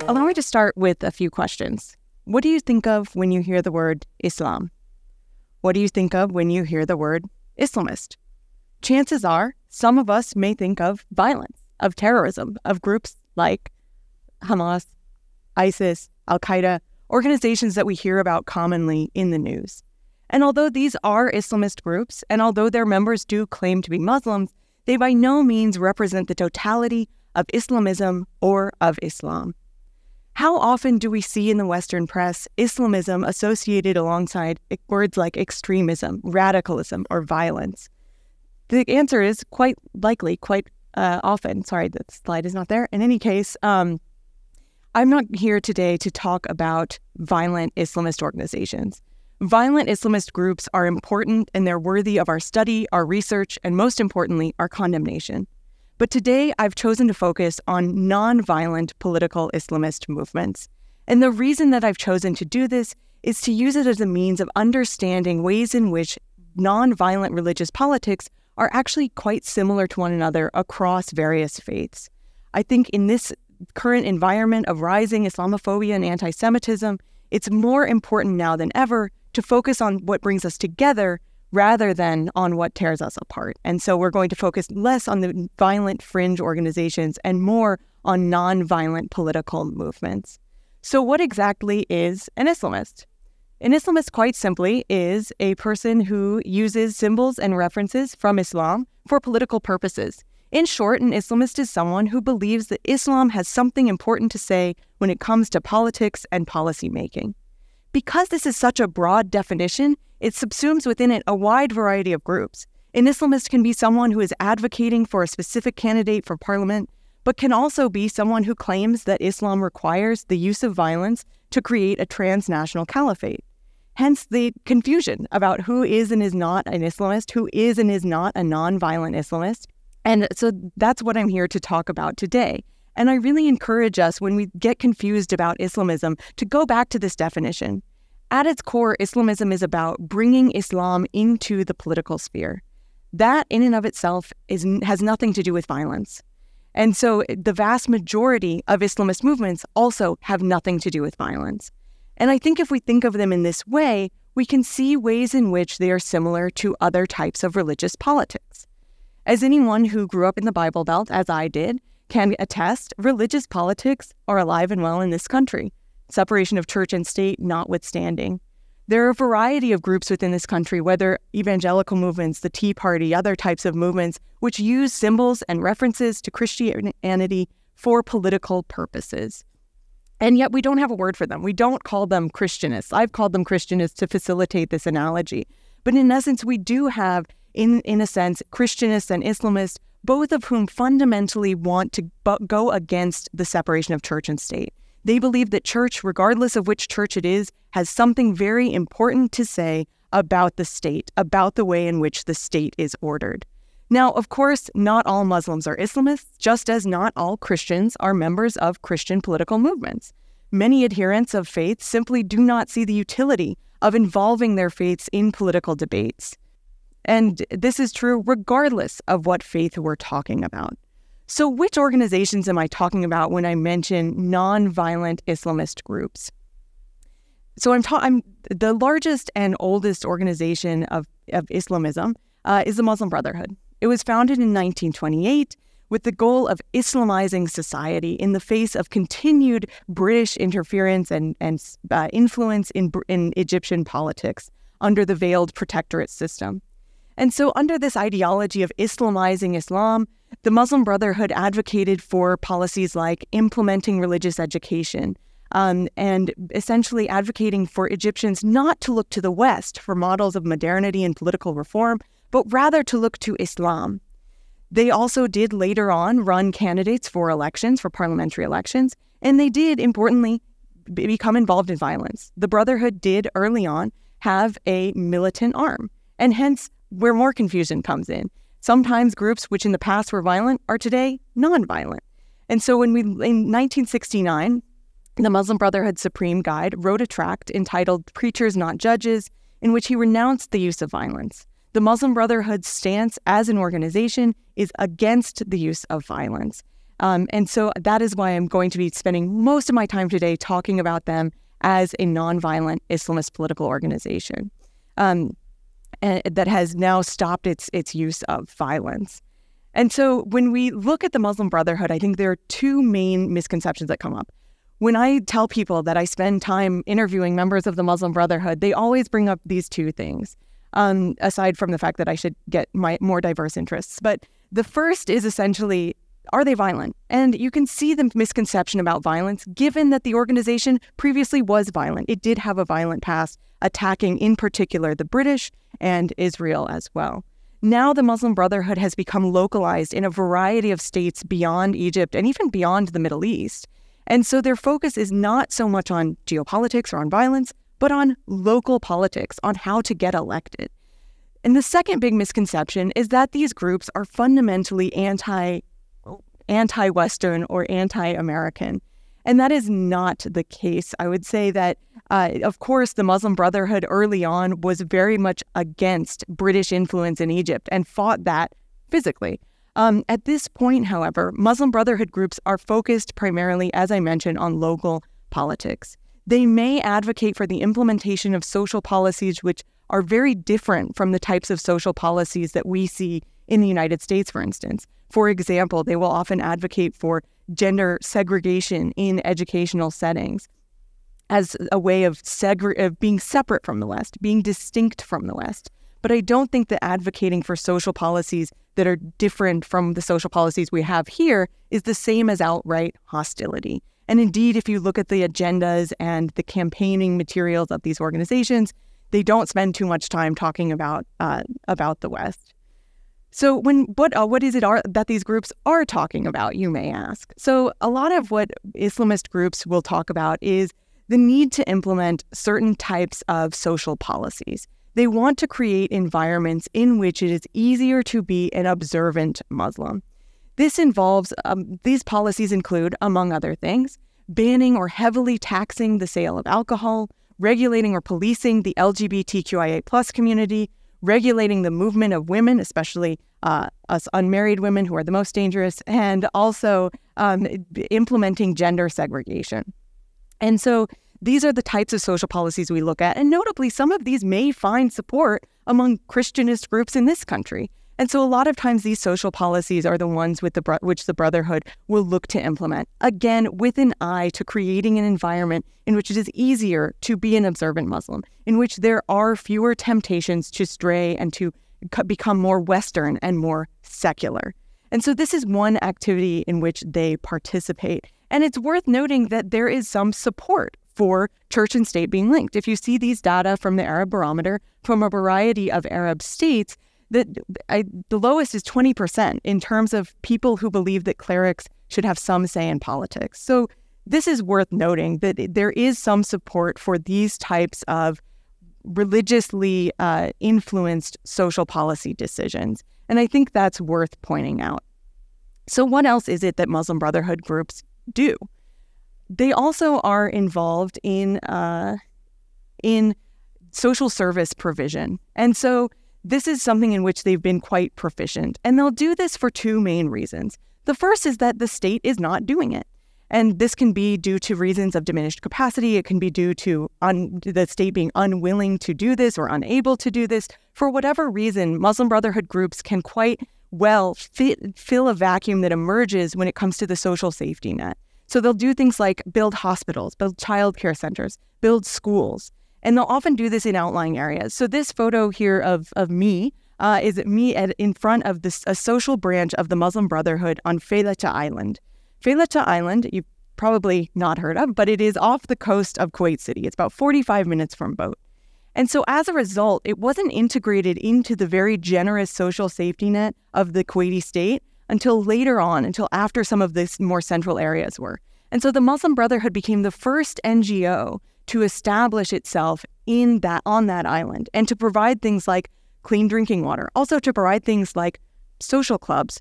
Allow me to start with a few questions. What do you think of when you hear the word Islam? What do you think of when you hear the word Islamist? Chances are, some of us may think of violence, of terrorism, of groups like Hamas, ISIS, Al-Qaeda, organizations that we hear about commonly in the news. And although these are Islamist groups, and although their members do claim to be Muslims, they by no means represent the totality of Islamism or of Islam. How often do we see in the Western press Islamism associated alongside words like extremism, radicalism, or violence? The answer is quite likely, quite often. Sorry, the slide is not there. In any case, I'm not here today to talk about violent Islamist organizations. Violent Islamist groups are important and they're worthy of our study, our research, and most importantly, our condemnation. But today, I've chosen to focus on non-violent political Islamist movements. And the reason that I've chosen to do this is to use it as a means of understanding ways in which non-violent religious politics are actually quite similar to one another across various faiths. I think in this current environment of rising Islamophobia and anti-Semitism, it's more important now than ever to focus on what brings us together rather than on what tears us apart. And so we're going to focus less on the violent fringe organizations and more on non-violent political movements. So what exactly is an Islamist? An Islamist, quite simply, is a person who uses symbols and references from Islam for political purposes. In short, an Islamist is someone who believes that Islam has something important to say when it comes to politics and policy making. Because this is such a broad definition, it subsumes within it a wide variety of groups. An Islamist can be someone who is advocating for a specific candidate for parliament, but can also be someone who claims that Islam requires the use of violence to create a transnational caliphate. Hence the confusion about who is and is not an Islamist, who is and is not a non-violent Islamist. And so that's what I'm here to talk about today. And I really encourage us, when we get confused about Islamism, to go back to this definition. At its core, Islamism is about bringing Islam into the political sphere. That, in and of itself, has nothing to do with violence. And so the vast majority of Islamist movements also have nothing to do with violence. And I think if we think of them in this way, we can see ways in which they are similar to other types of religious politics. As anyone who grew up in the Bible Belt, as I did, can attest, religious politics are alive and well in this country, separation of church and state notwithstanding. There are a variety of groups within this country, whether evangelical movements, the Tea Party, other types of movements, which use symbols and references to Christianity for political purposes. And yet we don't have a word for them. We don't call them Christianists. I've called them Christianists to facilitate this analogy. But in essence, we do have, in a sense, Christianists and Islamists, both of whom fundamentally want to go against the separation of church and state. They believe that church, regardless of which church it is, has something very important to say about the state, about the way in which the state is ordered. Now, of course, not all Muslims are Islamists, just as not all Christians are members of Christian political movements. Many adherents of faith simply do not see the utility of involving their faiths in political debates. And this is true regardless of what faith we're talking about. So which organizations am I talking about when I mention non-violent Islamist groups? So I'm the largest and oldest organization of Islamism is the Muslim Brotherhood. It was founded in 1928 with the goal of Islamizing society in the face of continued British interference and influence in Egyptian politics under the veiled protectorate system. And so under this ideology of Islamizing Islam, the Muslim Brotherhood advocated for policies like implementing religious education and essentially advocating for Egyptians not to look to the West for models of modernity and political reform, but rather to look to Islam. They also did later on run candidates for elections, for parliamentary elections, and they did, importantly, become involved in violence. The Brotherhood did early on have a militant arm, and hence where more confusion comes in. Sometimes groups which in the past were violent are today non-violent. And so in 1969, the Muslim Brotherhood Supreme Guide wrote a tract entitled Preachers Not Judges, in which he renounced the use of violence. The Muslim Brotherhood's stance as an organization is against the use of violence. And so that is why I'm going to be spending most of my time today talking about them as a nonviolent Islamist political organization and that has now stopped its use of violence. And so when we look at the Muslim Brotherhood, I think there are two main misconceptions that come up. When I tell people that I spend time interviewing members of the Muslim Brotherhood, they always bring up these two things, aside from the fact that I should get my more diverse interests. But the first is essentially, are they violent? And you can see the misconception about violence, given that the organization previously was violent. It did have a violent past, attacking in particular the British and Israel as well. Now the Muslim Brotherhood has become localized in a variety of states beyond Egypt and even beyond the Middle East. And so their focus is not so much on geopolitics or on violence, but on local politics, on how to get elected. And the second big misconception is that these groups are fundamentally anti-Western or anti-American. And that is not the case. I would say that, of course, the Muslim Brotherhood early on was very much against British influence in Egypt and fought that physically. At this point, however, Muslim Brotherhood groups are focused primarily, as I mentioned, on local politics. They may advocate for the implementation of social policies which are very different from the types of social policies that we see in the United States, for instance. For example, they will often advocate for gender segregation in educational settings as a way of being separate from the West, being distinct from the West. But I don't think that advocating for social policies that are different from the social policies we have here is the same as outright hostility. And indeed, if you look at the agendas and the campaigning materials of these organizations, they don't spend too much time talking about the West. So what is it that these groups are talking about, you may ask? So a lot of what Islamist groups will talk about is the need to implement certain types of social policies. They want to create environments in which it is easier to be an observant Muslim. This involves, these policies include, among other things, banning or heavily taxing the sale of alcohol, regulating or policing the LGBTQIA+ community, regulating the movement of women, especially us unmarried women who are the most dangerous, and also implementing gender segregation. And so these are the types of social policies we look at. And notably, some of these may find support among Christianist groups in this country. And so a lot of times these social policies are the ones which the Brotherhood will look to implement, again, with an eye to creating an environment in which it is easier to be an observant Muslim, in which there are fewer temptations to stray and to become more Western and more secular. And so this is one activity in which they participate. And it's worth noting that there is some support for church and state being linked. If you see these data from the Arab Barometer from a variety of Arab states, the lowest is 20% in terms of people who believe that clerics should have some say in politics. So this is worth noting that there is some support for these types of religiously influenced social policy decisions. And I think that's worth pointing out. So what else is it that Muslim Brotherhood groups do? They also are involved in social service provision. And so this is something in which they've been quite proficient. And they'll do this for two main reasons. The first is that the state is not doing it. And this can be due to reasons of diminished capacity. It can be due to the state being unwilling to do this or unable to do this. For whatever reason, Muslim Brotherhood groups can quite well fill a vacuum that emerges when it comes to the social safety net. So they'll do things like build hospitals, build childcare centers, build schools. And they'll often do this in outlying areas. So this photo here of me is me in front of a social branch of the Muslim Brotherhood on Faylata Island. Faylata Island, you've probably not heard of, but it is off the coast of Kuwait City. It's about 45 minutes from boat. And so as a result, it wasn't integrated into the very generous social safety net of the Kuwaiti state until later on, until after some of these more central areas were. And so the Muslim Brotherhood became the first NGO to establish itself on that island and to provide things like clean drinking water, also to provide things like social clubs,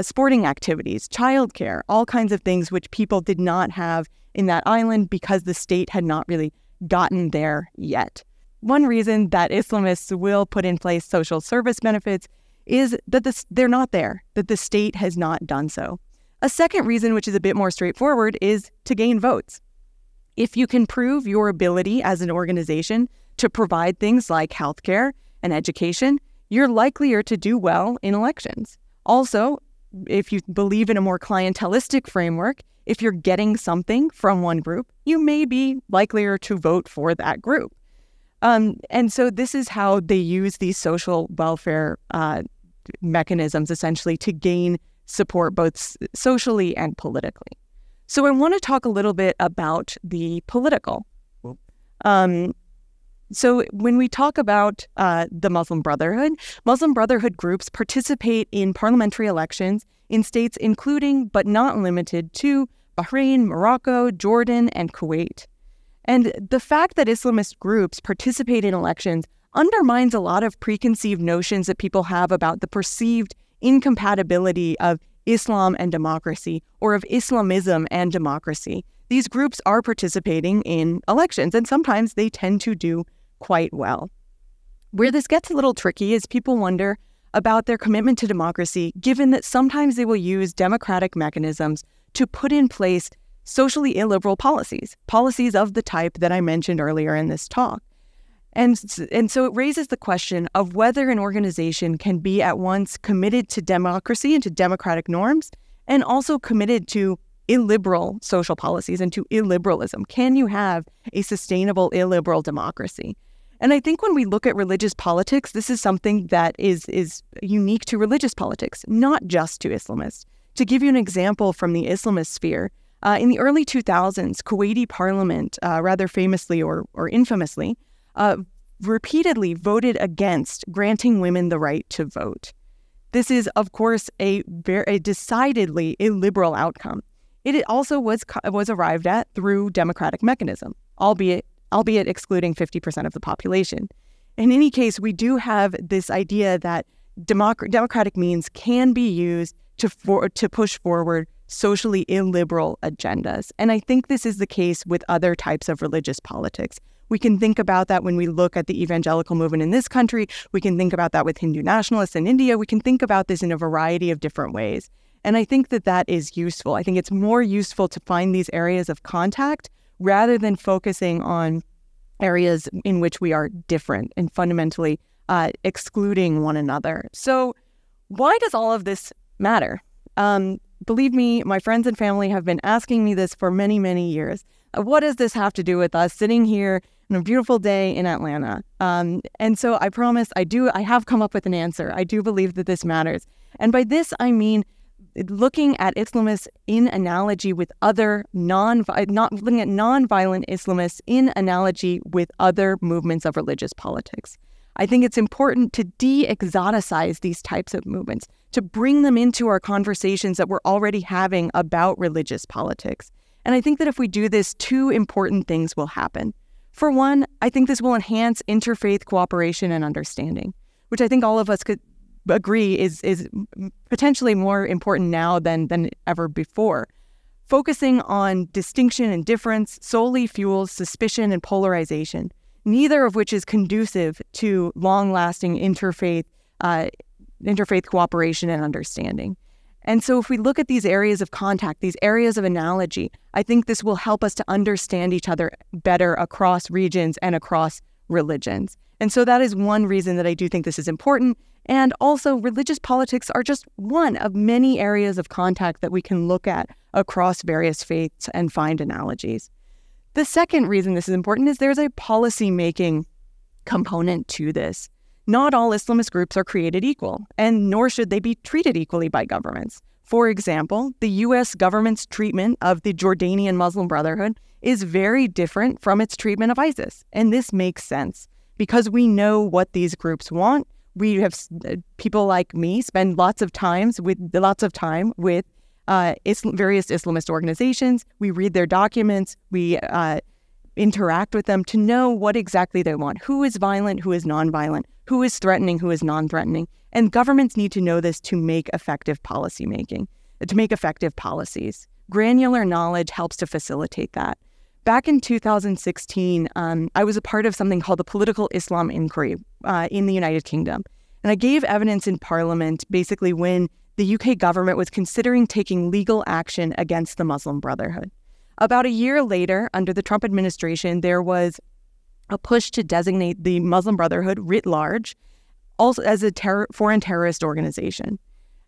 sporting activities, childcare, all kinds of things which people did not have in that island because the state had not really gotten there yet. One reason that Islamists will put in place social service benefits is that they're not there, that the state has not done so. A second reason, which is a bit more straightforward, is to gain votes. If you can prove your ability as an organization to provide things like healthcare and education, you're likelier to do well in elections. Also, if you believe in a more clientelistic framework, if you're getting something from one group, you may be likelier to vote for that group. And so this is how they use these social welfare mechanisms, essentially, to gain support both socially and politically. So I want to talk a little bit about the political. So when we talk about the Muslim Brotherhood groups participate in parliamentary elections in states including, but not limited to, Bahrain, Morocco, Jordan, and Kuwait. And the fact that Islamist groups participate in elections undermines a lot of preconceived notions that people have about the perceived incompatibility of Islam and democracy, or of Islamism and democracy. These groups are participating in elections, and sometimes they tend to do quite well. Where this gets a little tricky is people wonder about their commitment to democracy, given that sometimes they will use democratic mechanisms to put in place socially illiberal policies of the type that I mentioned earlier in this talk. And so it raises the question of whether an organization can be at once committed to democracy and to democratic norms, and also committed to illiberal social policies and to illiberalism. Can you have a sustainable illiberal democracy? And I think when we look at religious politics, this is something that is unique to religious politics, not just to Islamists. To give you an example from the Islamist sphere, in the early 2000s, Kuwaiti parliament, rather famously or infamously, repeatedly voted against granting women the right to vote. This is, of course, a decidedly illiberal outcome. It also was arrived at through democratic mechanism, albeit excluding 50% of the population. In any case, we do have this idea that democratic means can be used to push forward socially illiberal agendas. And I think this is the case with other types of religious politics. We can think about that when we look at the evangelical movement in this country. We can think about that with Hindu nationalists in India. We can think about this in a variety of different ways. And I think that that is useful. I think it's more useful to find these areas of contact rather than focusing on areas in which we are different and fundamentally excluding one another. So why does all of this matter? Believe me, my friends and family have been asking me this for many, many years. What does this have to do with us sitting here on a beautiful day in Atlanta? And so I promise I have come up with an answer. I do believe that this matters. And by this, I mean looking at Islamists in analogy with other looking at nonviolent Islamists in analogy with other movements of religious politics. I think it's important to de-exoticize these types of movements, to bring them into our conversations that we're already having about religious politics. And I think that if we do this, two important things will happen. For one, I think this will enhance interfaith cooperation and understanding, which I think all of us could agree is potentially more important now than ever before. Focusing on distinction and difference solely fuels suspicion and polarization, neither of which is conducive to long-lasting interfaith cooperation and understanding. And so if we look at these areas of contact, these areas of analogy, I think this will help us to understand each other better across regions and across religions. And so that is one reason that I do think this is important. And also, religious politics are just one of many areas of contact that we can look at across various faiths and find analogies. The second reason this is important is there's a policy-making component to this. Not all Islamist groups are created equal, and nor should they be treated equally by governments. For example, the U.S. government's treatment of the Jordanian Muslim Brotherhood is very different from its treatment of ISIS. And this makes sense because we know what these groups want. We have people like me spend lots of time with various Islamist organizations. We read their documents. We interact with them to know what exactly they want. Who is violent? Who is nonviolent? Who is threatening? Who is non-threatening? And governments need to know this to make effective policy making, to make effective policies. Granular knowledge helps to facilitate that. Back in 2016, I was a part of something called the Political Islam Inquiry in the United Kingdom. And I gave evidence in Parliament basically when the UK government was considering taking legal action against the Muslim Brotherhood. About a year later, under the Trump administration, there was a push to designate the Muslim Brotherhood writ large also as a foreign terrorist organization.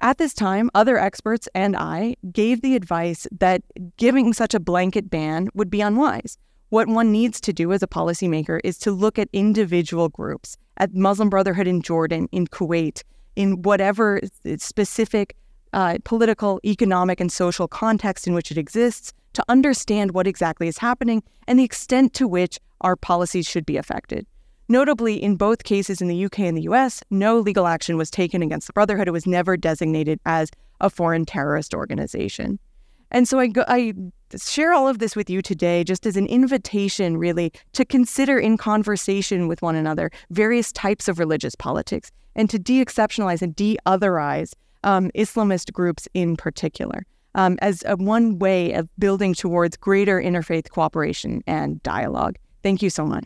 At this time, other experts and I gave the advice that giving such a blanket ban would be unwise. What one needs to do as a policymaker is to look at individual groups, at Muslim Brotherhood in Jordan, in Kuwait, in whatever specific political, economic, and social context in which it exists, to understand what exactly is happening and the extent to which our policies should be affected. Notably, in both cases in the UK and the US, no legal action was taken against the Brotherhood. It was never designated as a foreign terrorist organization. And so I share all of this with you today just as an invitation, really, to consider in conversation with one another various types of religious politics and to de-exceptionalize and de-otherize Islamist groups in particular as one way of building towards greater interfaith cooperation and dialogue. Thank you so much.